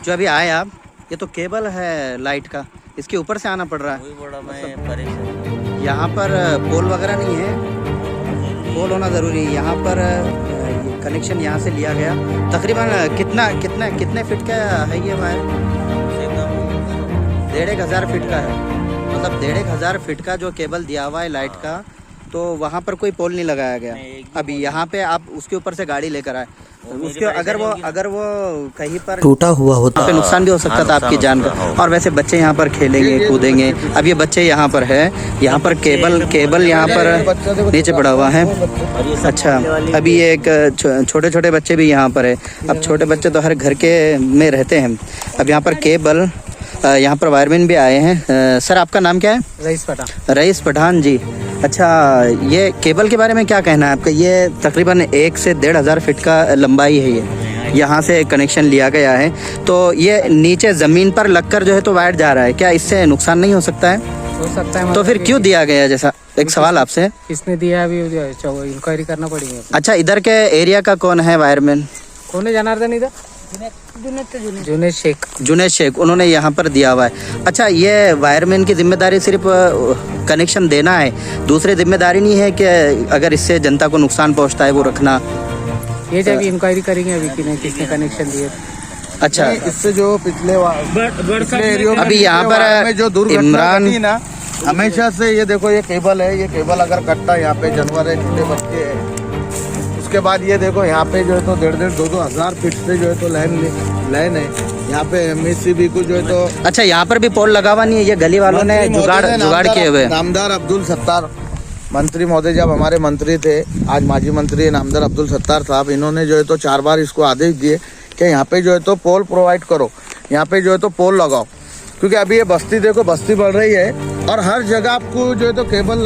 जो अभी आए आप, ये तो केबल है लाइट का, इसके ऊपर से आना पड़ रहा है। वही बड़ा मैं परेशान। यहाँ पर पोल वगैरह नहीं है, पोल होना ज़रूरी है। यहाँ पर कनेक्शन यहाँ से लिया गया। तकरीबन कितने फीट का है ये वायर? 1,500 फीट का है। मतलब 1,500 फीट का जो केबल दिया हुआ है लाइट का, तो वहाँ पर कोई पोल नहीं लगाया गया। अभी यहाँ पे आप उसके ऊपर से गाड़ी लेकर आए, उसके अगर वो कहीं पर टूटा हुआ होता तो नुकसान भी हो सकता था आपकी जान का। और वैसे बच्चे यहाँ पर खेलेंगे कूदेंगे। अब ये बच्चे यहाँ पर है, यहाँ पर केबल यहाँ पर नीचे पड़ा हुआ है। अच्छा, अभी एक छोटे छोटे बच्चे भी यहाँ पर है। अब छोटे बच्चे तो हर घर के में रहते हैं। अब यहाँ पर केबल, यहाँ पर वायरमैन भी आए हैं। सर आपका नाम क्या है? रईस पठान जी। अच्छा, ये केबल के बारे में क्या कहना है आपका? ये तकरीबन 1 से 1,500 फीट का लंबाई है। ये यहाँ से कनेक्शन लिया गया है, तो ये नीचे ज़मीन पर लगकर जो है तो वायर जा रहा है। क्या इससे नुकसान नहीं हो सकता है? हो सकता है। तो फिर क्यों दिया गया? जैसा एक सवाल आपसे, किसने दिया अभी इंक्वायरी करना पड़ेगी। अच्छा, इधर के एरिया का कौन है वायरमैन? कौन है जनार्दन? इधर जुनेद शेख, उन्होंने यहाँ पर दिया हुआ है। अच्छा, ये वायरमैन की जिम्मेदारी सिर्फ कनेक्शन देना है, दूसरी जिम्मेदारी नहीं है कि अगर इससे जनता को नुकसान पहुँचता है वो रखना? ये जब इंक्वायरी करेंगे अभी किसने कनेक्शन दिए। अच्छा, इससे जो पिछले एरिया अभी यहाँ पर जो दुर्घटना ना, हमेशा से ये देखो, ये केबल है, ये केबल अगर कटता, यहाँ पे जानवर है, छोटे बच्चे हैं। उसके बाद ये देखो, यहाँ पे जो है तो 1,500-2,000 हज़ार फीट से जो है तो लाइन है। यहाँ पे MSCB को जो है तो, अच्छा, यहाँ पर भी पोल लगा हुआ नहीं है, ये गली वालों ने जुगाड़ किए हुए। नामदार अब्दुल सत्तार मंत्री महोदय जब हमारे मंत्री थे, आज माजी मंत्री नामदार अब्दुल सत्तार साहब, इन्होंने जो है तो 4 बार इसको आदेश दिए कि यहाँ पे जो है तो पोल प्रोवाइड करो, यहाँ पे जो है तो पोल लगाओ। क्योंकि अभी ये बस्ती देखो, बस्ती बढ़ रही है और हर जगह आपको जो है तो केबल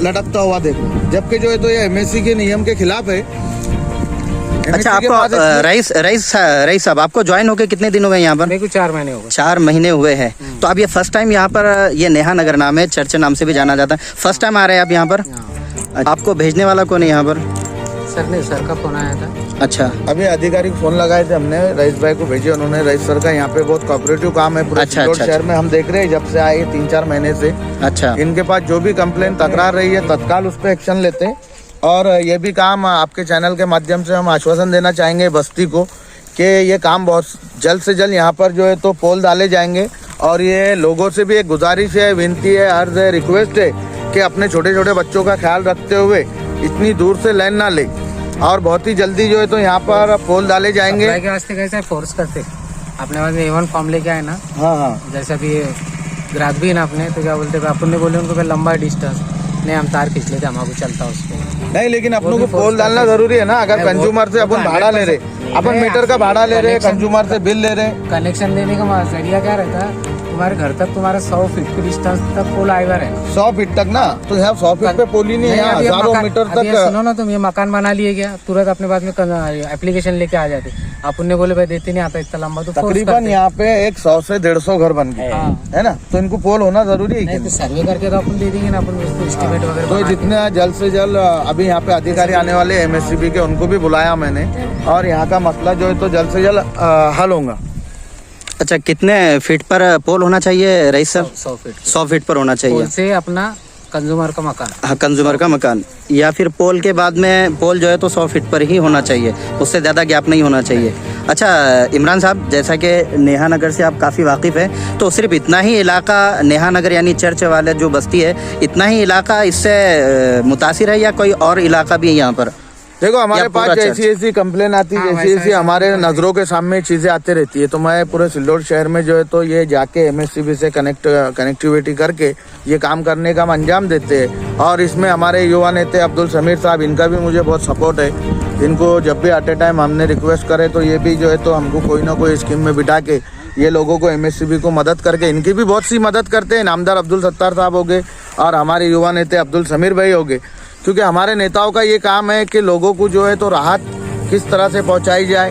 लटकता हुआ देखो, जबकि जो है तो ये MSC के नियम के खिलाफ है। अच्छा, आपको रईस साहब, आपको ज्वाइन होके कितने दिन हुए यहाँ पर? मेरे को 4 महीने हो गए। 4 महीने हुए हैं। तो अब ये फर्स्ट टाइम यहाँ पर, ये नेहा नगर नाम है, चर्च नाम से भी जाना जाता है, फर्स्ट टाइम आ रहे हैं आप यहाँ पर? आपको भेजने वाला कौन है यहाँ पर? सर का फोन आया था। अच्छा, अभी अधिकारी को फोन लगाए थे हमने, रईस भाई को भेजे उन्होंने। रईस सर का यहाँ पे बहुत कोऑपरेटिव काम है पूरे शहर में, हम देख रहे हैं जब से आए 3-4 महीने से। अच्छा, इनके पास जो भी कंप्लेन तकरार रही है तत्काल उस पर एक्शन लेते हैं। और ये भी काम आपके चैनल के माध्यम से हम आश्वासन देना चाहेंगे बस्ती को कि ये काम बहुत जल्द से जल्द यहाँ पर जो है तो पोल डाले जाएंगे। और ये लोगों से भी एक गुजारिश है, विनती है, अर्ज है, रिक्वेस्ट है कि अपने छोटे छोटे बच्चों का ख्याल रखते हुए इतनी दूर से लाइन ना ले, और बहुत ही जल्दी जो है तो यहाँ पर पोल डाले जाएंगे। के वास्ते कैसे फोर्स करते अपने पास में A1 फॉर्म लेके आए ना। हाँ, जैसे अभी ग्राहक भी है ना अपने, तो क्या बोलते अपन ने बोले उनको लंबा डिस्टेंस नहीं, हम तार खींच लेते, हमको चलता उसको नहीं। लेकिन अपनों को पोल डालना जरूरी है ना। अगर कंज्यूमर से अपन भाड़ा ले रहे, अपन मीटर का भाड़ा ले रहे, कंज्यूमर से बिल ले रहे। कनेक्शन देने का जरिया क्या रहता है? तुम्हारे घर तक तुम्हारा 100 फीट की डिस्टेंस तक पोल आएगा है। 100 फीट तक ना, तो यहाँ 100 फीट पे पोल ही नहीं है, हजारों मीटर तक। सुनो ना, तुम ये मकान बना लिए क्या, तुरंत अपने बाद में एप्लीकेशन लेके आ जाते। अपन ने बोले भाई देते नहीं आता इतना लंबा, तो तकरीबन यहाँ पे एक 100 से 150 घर बन गए है ना, तो इनको पोल होना जरूरी है। तो सर्वे करके तो अपन दे देंगे ना, अपन एस्टिमेट वगैरह। तो जितने जल्द से जल्द अभी यहाँ पे अधिकारी आने वाले MSCB के, उनको भी बुलाया मैंने, और यहाँ का मसला जो है तो जल्द से जल्द हल होगा। अच्छा, कितने फीट पर पोल होना चाहिए रईस सर? 100 फीट पर होना चाहिए। पोल से अपना कंज्यूमर का मकान। हाँ, कंज्यूमर का मकान, या फिर पोल के बाद में पोल जो है तो 100 फीट पर ही होना चाहिए, उससे ज़्यादा गैप नहीं होना चाहिए। अच्छा इमरान साहब, जैसा कि नेहा नगर से आप काफ़ी वाकिफ़ है, तो सिर्फ इतना ही इलाका नेहा नगर यानी चर्च वाले जो बस्ती है, इतना ही इलाका इससे मुतासिर है या कोई और इलाका भी है यहाँ पर? देखो, हमारे पास जैसी कंप्लेन आती है, जैसी हमारे नजरों के सामने चीजें आती रहती है, तो मैं पूरे सिल्लोड शहर में जो है तो ये जाके MSCB से कनेक्टिविटी करके ये काम करने का हम अंजाम देते हैं। और इसमें हमारे युवा नेता अब्दुल समीर साहब, इनका भी मुझे बहुत सपोर्ट है। इनको जब भी एट ए टाइम हमने रिक्वेस्ट करे तो ये भी जो है तो हमको कोई ना कोई स्कीम में बिठा के ये लोगों को MSCB को मदद करके, इनकी भी बहुत सी मदद करते हैं। नामदार अब्दुल सत्तार साहब हो गए और हमारे युवा नेता अब्दुल समीर भाई हो गए। क्योंकि हमारे नेताओं का ये काम है कि लोगों को जो है तो राहत किस तरह से पहुंचाई जाए,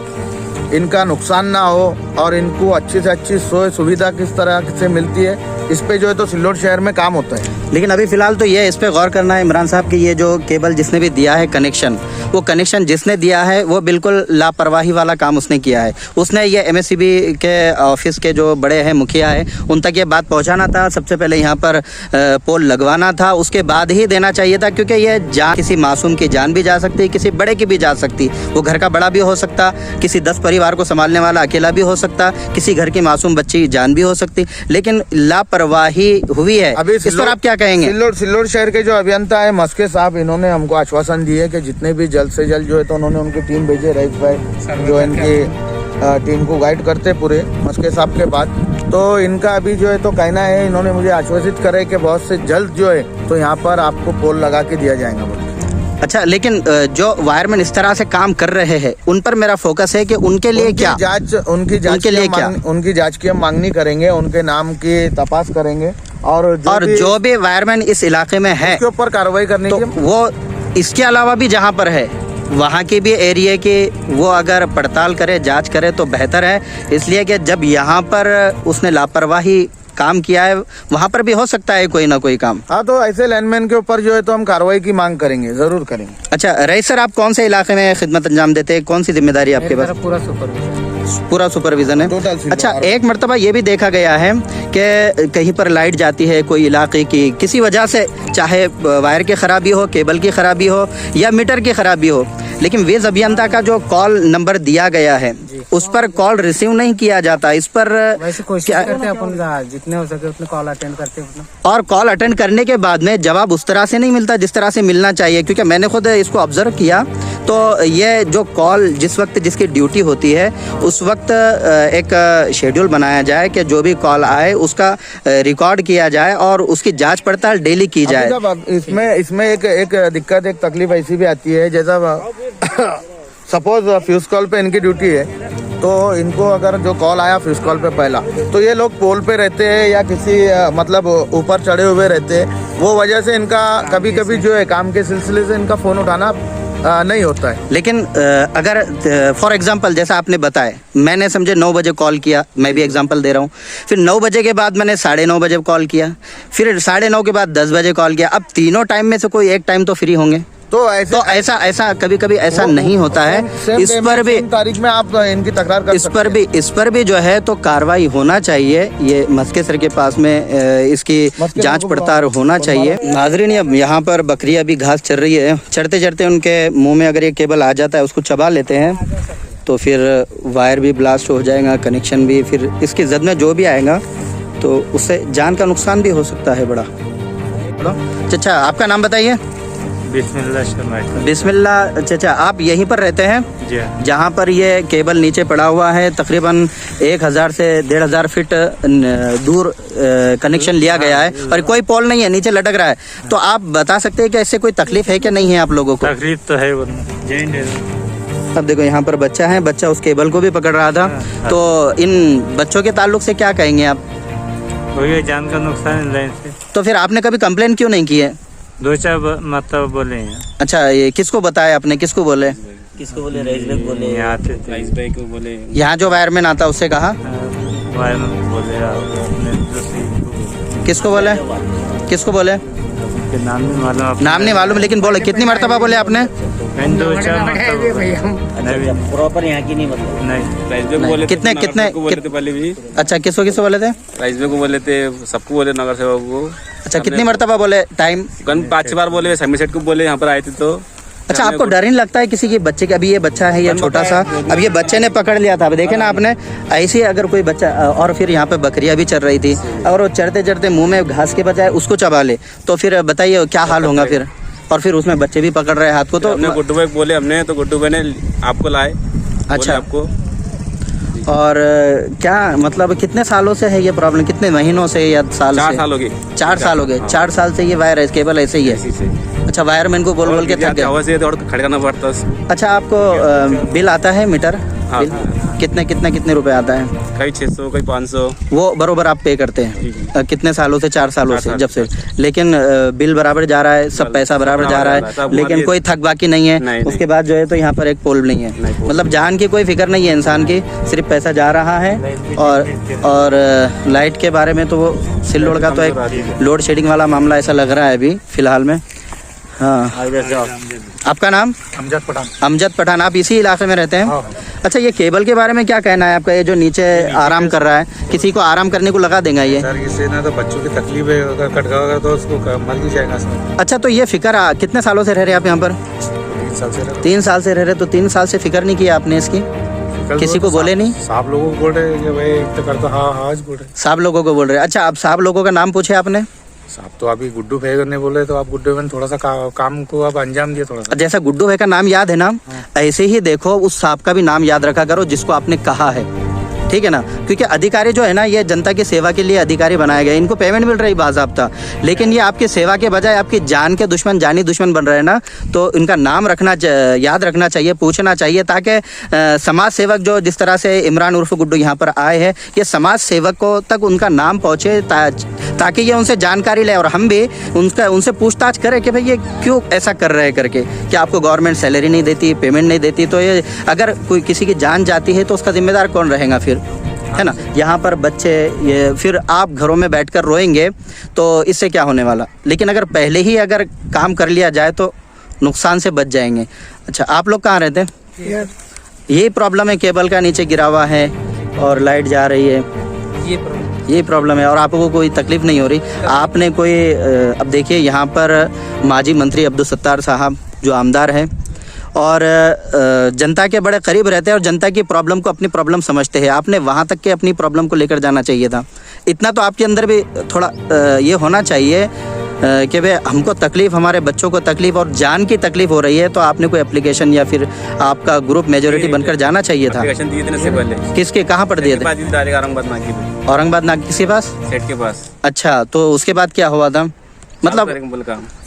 इनका नुकसान ना हो और इनको अच्छी से अच्छी सुविधा किस तरह से मिलती है, इस पे जो है तो सिल्लोड शहर में काम होता है। लेकिन अभी फिलहाल तो ये इस पे गौर करना है इमरान साहब कि ये जो केबल जिसने भी दिया है कनेक्शन, वो कनेक्शन जिसने दिया है वो बिल्कुल लापरवाही वाला काम उसने किया है। उसने ये एमएससीबी के ऑफिस के जो बड़े हैं मुखिया है उन तक ये बात पहुंचाना था, सबसे पहले यहाँ पर पोल लगवाना था, उसके बाद ही देना चाहिए था, क्योंकि ये जान किसी मासूम की जान भी जा सकती, किसी बड़े की भी जा सकती। वो घर का बड़ा भी हो सकता, किसी 10 परिवार को संभालने वाला अकेला भी हो सकता, किसी घर की मासूम बच्ची की जान भी हो सकती, लेकिन लापरवाही हुई है। अभी इस पर आप क्या कहेंगे? सिल्लोड शहर के जो अभियंता है मस्के साहब, इन्होंने हमको आश्वासन दिए कि जितने भी जल्द से जल्द जो है तो उन्होंने उनकी टीम भेजे, रईस भाई जो इनकी टीम को गाइड करते पूरे मस्के साहब के बाद। तो इनका अभी जो है तो कहना है, इन्होंने मुझे आश्वासित करे कि बहुत से जल्द जो है तो यहाँ पर आपको पोल लगा के दिया जाएगा। अच्छा, लेकिन जो वायरमैन इस तरह से काम कर रहे हैं उन पर मेरा फोकस है कि उनके लिए क्या उनकी जांच की हम मांगनी करेंगे, उनके नाम की तपास करेंगे और जो भी वायरमैन इस इलाके में है उसके ऊपर कार्रवाई करने तो की। वो इसके अलावा भी जहाँ पर है वहाँ की भी एरिया की वो अगर पड़ताल करे, जांच करे तो बेहतर है, इसलिए कि जब यहाँ पर उसने लापरवाही काम किया है वहाँ पर भी हो सकता है कोई ना कोई काम। हाँ, तो ऐसे लैंडमैन के ऊपर जो है तो हम कार्रवाई की मांग करेंगे, जरूर करेंगे। अच्छा रईस सर, आप कौन से इलाके में खिदमत अंजाम देते हैं, कौन सी जिम्मेदारी है आपके पास? पूरा सुपरविजन है। अच्छा, एक मर्तबा ये भी देखा गया है कि कहीं पर लाइट जाती है कोई इलाके की किसी वजह से, चाहे वायर की खराबी हो, केबल की खराबी हो या मीटर की खराबी हो, लेकिन वेज अभियंता का जो कॉल नंबर दिया गया है उस पर कॉल रिसीव नहीं किया जाता। इस पर वैसे कोशिश करते हैं अपन जितने हो सके उतने कॉल अटेंड करते हैं अपना। और कॉल अटेंड करने के बाद में जवाब उस तरह से नहीं मिलता जिस तरह से मिलना चाहिए, क्योंकि मैंने खुद इसको ऑब्जर्व किया। तो ये जो कॉल जिस वक्त जिसकी ड्यूटी होती है उस वक्त एक शेड्यूल बनाया जाए कि जो भी कॉल आए उसका रिकॉर्ड किया जाए और उसकी जांच पड़ताल डेली की जाए। इसमें एक दिक्कत, एक तकलीफ ऐसी भी आती है, जैसा सपोज फ्यूज कॉल पे इनकी ड्यूटी है तो इनको अगर जो कॉल आया फ्यूज कॉल पे पहला, तो ये लोग पोल पे रहते हैं या किसी मतलब ऊपर चढ़े हुए रहते हैं, वो वजह से इनका कभी कभी जो है काम के सिलसिले से इनका फोन उठाना नहीं होता है। लेकिन अगर फॉर एग्जांपल जैसा आपने बताया, मैंने समझे 9 बजे कॉल किया, मैं भी एग्जांपल दे रहा हूँ, फिर 9 बजे के बाद मैंने 9:30 बजे कॉल किया, फिर 9:30 के बाद 10 बजे कॉल किया, अब तीनों टाइम में से कोई एक टाइम तो फ्री होंगे। तो ऐसा कभी कभी ऐसा नहीं होता है। इस पर भी तारीख में आप इनकी तकरार कर इस पर भी जो है तो कार्रवाई होना चाहिए। ये मस्के सर के पास में इसकी जांच पड़ताल होना चाहिए। नाज़रीन, अब यहाँ पर बकरियां भी घास चर रही है, चढ़ते चढ़ते उनके मुंह में अगर ये केबल आ जाता है उसको चबा लेते हैं तो फिर वायर भी ब्लास्ट हो जाएगा, कनेक्शन भी, फिर इसकी जद में जो भी आएगा तो उससे जान का नुकसान भी हो सकता है बड़ा। अच्छा, आपका नाम बताइए। बिस्मिल्लाह चाचा, आप यहीं पर रहते हैं? जी, जहाँ पर ये केबल नीचे पड़ा हुआ है, तकरीबन 1000 से 1500 फीट दूर कनेक्शन लिया गया है और कोई पोल नहीं है, नीचे लटक रहा है, तो आप बता सकते हैं कि ऐसे कोई तकलीफ है कि नहीं है आप लोगों को? तकलीफ तो है। अब देखो यहाँ पर बच्चा है, बच्चा उस केबल को भी पकड़ रहा था, तो इन बच्चों के ताल्लुक से क्या कहेंगे आप? वही जान का नुकसान लाइन से। तो फिर आपने कभी कंप्लेन क्यों नहीं की है? 2-4 मतलब बोले हैं। अच्छा, ये किसको बताया आपने, किसको बोले? किसको बोले? रईस भाई बोले, यहाँ आते थे, रईस भाई को बोले, यहाँ जो वायरमैन आता उससे कहा? वायरमैन बोले, अपने दूसरी किसको बोले? किसको बोले? नाम नहीं मालूम। नाम नहीं मालूम, लेकिन बोले कितनी मरतबा बोले आपने? 2-4 प्रॉपर यहाँ की नहीं मतलब। नहीं, राइस को बोले कितने बोले थे पहले भी। अच्छा, किसको बोले थे? राइस को बोले थे, सबको बोले, नगर सेवक को। अच्छा, कितनी मरतबा बोले? टाइम 5-6 बार बोले, समी सेट को बोले, यहाँ पर आए थे तो। अच्छा, आपको डर नहीं लगता है किसी के बच्चे का? अभी ये बच्चा है, ये छोटा सा, अब ये बच्चे ने पकड़ लिया था, अब देखे ना आपने, ऐसे अगर कोई बच्चा, और फिर यहाँ पे बकरियां भी चल रही थी और वो चढ़ते चढ़ते मुंह में घास के बजाय उसको चबा ले, तो फिर बताइए क्या हाल होगा फिर? और फिर उसमें बच्चे भी पकड़ रहे हाथ को, तो हमने गुड्डू भाई बोले, हमने तो गुड्डू भाई ने आपको लाए। अच्छा, आपको। और क्या मतलब कितने सालों से है ये प्रॉब्लम, कितने महीनों से या साल? 4 साल हो गए। 4 साल हो गए। 4 साल से ये वायर केबल ऐसे ही है? अच्छा, वायरमैन को बोल बोल के थक गया। हवा से और खड़े करना पड़ता। अच्छा, आपको बिल आता है मीटर? हाँ, कितने रुपए आता है? कई 600, कई 500। वो बरोबर आप पे करते हैं? कितने सालों से? 4 सालों से, जब से। लेकिन बिल बराबर जा रहा है, सब पैसा बराबर जा रहा है, लेकिन कोई थक बाकी नहीं है। उसके बाद जो है तो यहाँ पर एक पोल नहीं है, मतलब जान की कोई फिक्र नहीं है इंसान की, सिर्फ पैसा जा रहा है। और लाइट के बारे में तो वो सिल्लोड का तो एक लोड शेडिंग वाला मामला ऐसा लग रहा है अभी फिलहाल में। हाँ। इधर जाओ। आपका नाम? अमजद पठान। अमजद पठान। आप इसी इलाके में रहते हैं? हाँ। अच्छा, ये केबल के बारे में क्या कहना है आपका? ये जो नीचे आराम कर रहा है, किसी को आराम करने को लगा देगा ये? सर इससे ना तो बच्चों की तकलीफ है, अगर कट गया तो उसको मर भी जाएगा सर। अच्छा, तो ये फिक्र कितने सालों से रह रहे हैं आप यहाँ पर? 3 साल से 3 साल से रह रहे, तो 3 साल से फिक्र नहीं किया आपने इसकी? किसी को बोले नहीं? साहब लोगों को बोल रहे कि भाई तो कर दो। हाँ हाँ बोल रहे साहब लोगों को बोल रहे। अच्छा, आप साहब लोगों का नाम पूछे आपने? साहब तो अभी गुड्डू भाई ने बोले, तो आप गुड्डू भाई थोड़ा सा काम को आप अंजाम दिए थोड़ा सा। जैसा गुड्डू भाई का नाम याद है ना, ऐसे ही देखो उस साहब का भी नाम याद रखा करो जिसको आपने कहा है, ठीक है ना? क्योंकि अधिकारी जो है ना, ये जनता की सेवा के लिए अधिकारी बनाए गए, इनको पेमेंट मिल रही बाज़ाब्ता, लेकिन ये आपकी सेवा के बजाय आपकी जान के दुश्मन, जानी दुश्मन बन रहे हैं ना। तो इनका नाम याद रखना चाहिए, पूछना चाहिए, ताकि समाज सेवक जो जिस तरह से इमरान उर्फ गुड्डू यहाँ पर आए हैं, ये समाज सेवकों तक उनका नाम पहुँचे, ताकि ये उनसे जानकारी ले और हम भी उनसे पूछताछ करें कि भाई ये क्यों ऐसा कर रहे हैं करके, कि आपको गवर्नमेंट सैलरी नहीं देती, पेमेंट नहीं देती, तो ये अगर कोई किसी की जान जाती है तो उसका जिम्मेदार कौन रहेगा फिर, है ना? यहाँ पर बच्चे ये फिर आप घरों में बैठकर रोएंगे तो इससे क्या होने वाला? लेकिन अगर पहले ही अगर काम कर लिया जाए तो नुकसान से बच जाएंगे। अच्छा, आप लोग कहाँ रहते हैं? यही प्रॉब्लम है, केबल का नीचे गिरा हुआ है और लाइट जा रही है, यही प्रॉब्लम है, और आपको कोई तकलीफ नहीं हो रही? आपने कोई अब देखिए, यहाँ पर माजी मंत्री अब्दुल सत्तार साहब जो आमदार हैं और जनता के बड़े करीब रहते हैं और जनता की प्रॉब्लम को अपनी प्रॉब्लम समझते हैं, आपने वहाँ तक के अपनी प्रॉब्लम को लेकर जाना चाहिए था। इतना तो आपके अंदर भी थोड़ा ये होना चाहिए कि भाई हमको तकलीफ़, हमारे बच्चों को तकलीफ़ और जान की तकलीफ़ हो रही है, तो आपने कोई एप्लीकेशन या फिर आपका ग्रुप मेजोरिटी बनकर जाना चाहिए था। एप्लीकेशन दिए थे ना इससे पहले। किसके, कहाँ पर दिए थे? औरंगाबाद नाकी पे। औरंगाबाद नाकी के पास, सेट के पास। अच्छा, तो उसके बाद क्या हुआ था? मतलब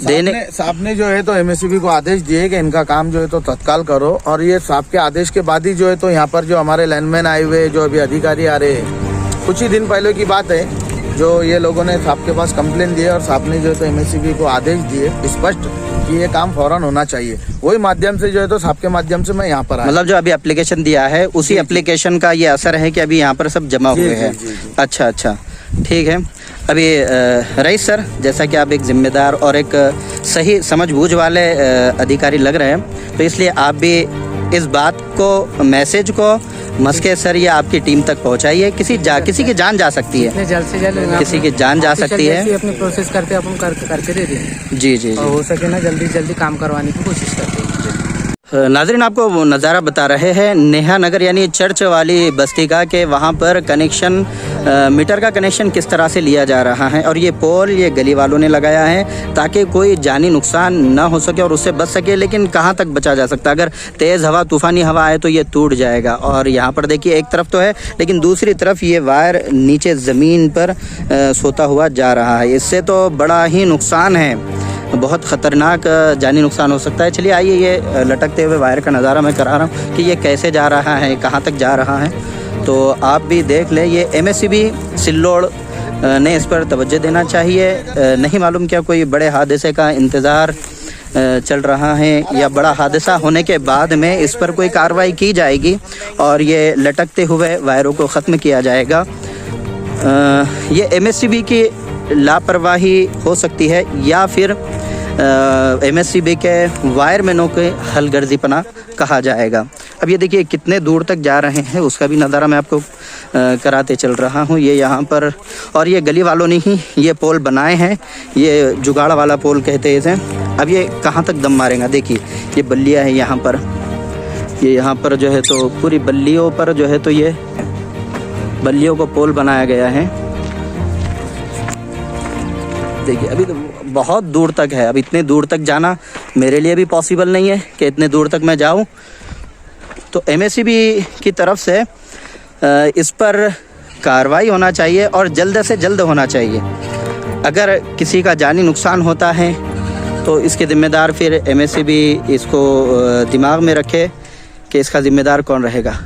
देने साहब ने जो है तो एमएससीबी को आदेश दिए कि इनका काम जो है तो तत्काल करो, और ये साहब के आदेश के बाद ही जो है तो यहाँ पर जो हमारे लाइनमैन आए हुए, जो अभी अधिकारी आ रहे हैं, कुछ ही दिन पहले की बात है, जो ये लोगों ने साहब के पास कंप्लेन दिए और साहब ने जो है तो एमएससीबी को आदेश दिए स्पष्ट कि ये काम फौरन होना चाहिए। वही माध्यम से जो है तो साहब के माध्यम से मैं यहाँ पर आया। मतलब जो अभी एप्लीकेशन दिया है उसी एप्लीकेशन का ये असर है कि अभी यहाँ पर सब जमा हुए हैं। अच्छा अच्छा, ठीक है। अभी रईस सर, जैसा कि आप एक जिम्मेदार और एक सही समझबूझ वाले अधिकारी लग रहे हैं, तो इसलिए आप भी इस बात को, मैसेज को मस्के सर या आपकी टीम तक पहुंचाइए। किसी की जान जा सकती है, जल्द से जल्द किसी की जान जा सकती है। अपनी प्रोसेस करते अपन करके दे दें। जी जी, और हो सके ना जल्दी काम करवाने की कोशिश करते हैं। नाजरीन, आपको वो नज़ारा बता रहे हैं नेहा नगर यानी चर्च वाली बस्ती का, कि वहाँ पर कनेक्शन, मीटर का कनेक्शन किस तरह से लिया जा रहा है, और ये पोल ये गली वालों ने लगाया है ताकि कोई जानी नुकसान ना हो सके और उससे बच सके। लेकिन कहाँ तक बचा जा सकता है? अगर तेज़ हवा, तूफ़ानी हवा आए तो ये टूट जाएगा। और यहाँ पर देखिए, एक तरफ तो है लेकिन दूसरी तरफ ये वायर नीचे ज़मीन पर सोता हुआ जा रहा है। इससे तो बड़ा ही नुकसान है, बहुत ख़तरनाक जानी नुकसान हो सकता है। चलिए आइए, ये लटकते हुए वायर का नज़ारा मैं करा रहा हूँ कि ये कैसे जा रहा है, कहाँ तक जा रहा है, तो आप भी देख लें। ये एमएससीबी सिल्लोड़ ने इस पर तवज्जो देना चाहिए। नहीं मालूम क्या कोई बड़े हादसे का इंतज़ार चल रहा है या बड़ा हादसा होने के बाद में इस पर कोई कार्रवाई की जाएगी और ये लटकते हुए वायरों को ख़त्म किया जाएगा। ये एमएससीबी की लापरवाही हो सकती है या फिर एमएससीबी के वायरमैनों के हलगर्जीपना कहा जाएगा। अब ये देखिए कितने दूर तक जा रहे हैं, उसका भी नज़ारा मैं आपको कराते चल रहा हूँ। ये यहाँ पर, और ये गली वालों ने ही ये पोल बनाए हैं, ये जुगाड़ वाला पोल कहते हैं इसे। अब ये कहाँ तक दम मारेगा? देखिए ये बल्लियाँ है यहाँ पर, ये यहाँ पर जो है तो पूरी बल्लियों पर जो है तो ये बल्लियों को पोल बनाया गया है। देखिए अभी तो बहुत दूर तक है, अब इतने दूर तक जाना मेरे लिए भी पॉसिबल नहीं है कि इतने दूर तक मैं जाऊं। तो एमएससीबी की तरफ से इस पर कार्रवाई होना चाहिए और जल्द से जल्द होना चाहिए। अगर किसी का जानी नुकसान होता है तो इसके ज़िम्मेदार फिर एमएससीबी इसको दिमाग में रखे कि इसका ज़िम्मेदार कौन रहेगा।